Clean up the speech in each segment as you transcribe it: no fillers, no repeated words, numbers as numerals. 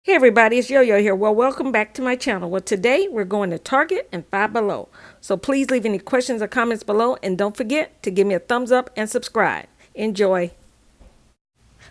Hey everybody, it's Yo-Yo here. Well, welcome back to my channel. Well, today we're going to Target and Five Below. So please leave any questions or comments below, and don't forget to give me a thumbs up and subscribe. Enjoy.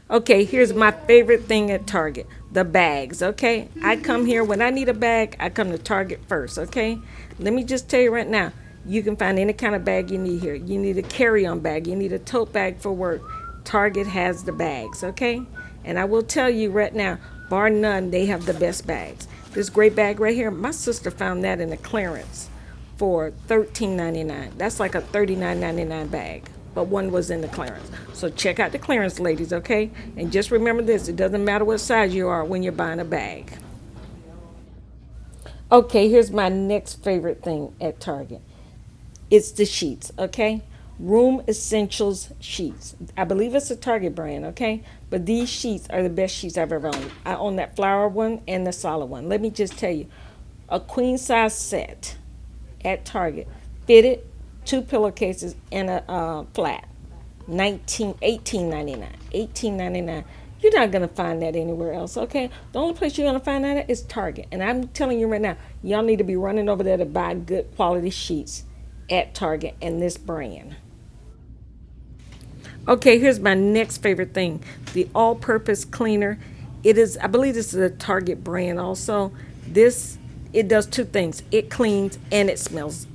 Okay, here's my favorite thing at Target, the bags, okay? I come here when I need a bag, I come to Target first, okay? Let me just tell you right now, you can find any kind of bag you need here. You need a carry-on bag, you need a tote bag for work. Target has the bags, okay? And I will tell you right now, bar none, they have the best bags. This gray bag right here, my sister found that in the clearance for $13.99. That's like a $39.99 bag, but one was in the clearance. So check out the clearance, ladies, okay? And just remember this, it doesn't matter what size you are when you're buying a bag. Okay, here's my next favorite thing at Target. It's the sheets, okay? Room Essentials sheets. I believe it's a Target brand, okay? But these sheets are the best sheets I've ever owned. I own that flower one and the solid one. Let me just tell you, a queen size set at Target, fitted, two pillowcases and a flat, 18.99. You're not gonna find that anywhere else, okay? The only place you're gonna find that at is Target, and I'm telling you right now, y'all need to be running over there to buy good quality sheets at Target and this brand. Okay, here's my next favorite thing, the all-purpose cleaner. It is, I believe this is a Target brand also. This, it does two things. It cleans and it smells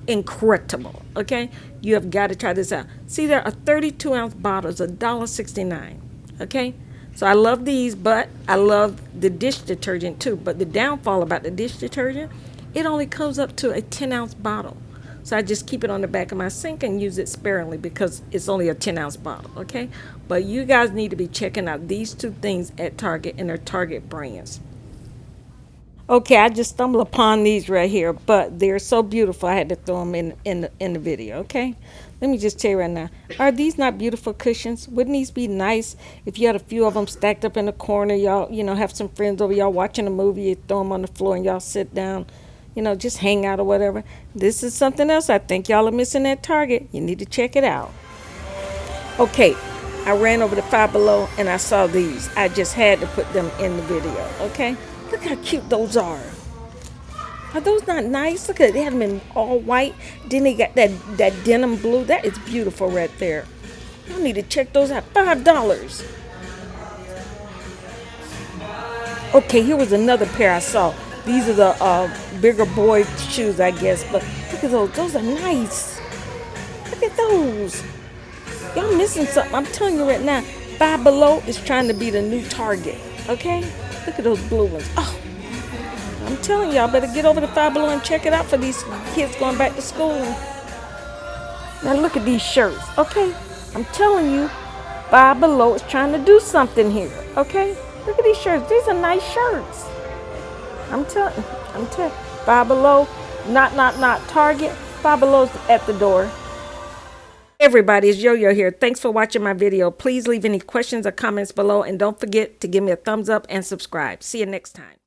incredible, okay? You have got to try this out. See, there are 32-ounce bottles, $1.69, okay? So I love these, but I love the dish detergent too. But the downfall about the dish detergent, it only comes up to a 10-ounce bottle. So I just keep it on the back of my sink and use it sparingly because it's only a 10-ounce bottle, okay? But you guys need to be checking out these two things at Target, and they're Target brands. Okay, I just stumbled upon these right here, but they're so beautiful I had to throw them in the video, okay? Let me just tell you right now, are these not beautiful cushions? Wouldn't these be nice if you had a few of them stacked up in the corner? Y'all, have some friends over, y'all watching a movie, you throw them on the floor and y'all sit down, just hang out or whatever. This is something else I think y'all are missing at Target. You need to check it out. Okay, I ran over to Five Below and I saw these. I just had to put them in the video, okay? Look how cute those are. Are those not nice? Look at it. They had them in all white. Then they got that denim blue. That is beautiful right there. Y'all need to check those out. $5. Okay, here was another pair I saw. These are the bigger boy shoes, I guess. But look at those. Those are nice. Look at those. Y'all missing something. I'm telling you right now, Five Below is trying to be the new Target. Okay? Look at those blue ones. Oh, I'm telling y'all, better get over to Five Below and check it out for these kids going back to school. Now look at these shirts, okay? I'm telling you, Five Below is trying to do something here, okay? Look at these shirts. These are nice shirts. I'm telling, Five Below, not Target. Five Below's at the door. Everybody, it's Yo-Yo here. Thanks for watching my video. Please leave any questions or comments below, and don't forget to give me a thumbs up and subscribe. See you next time.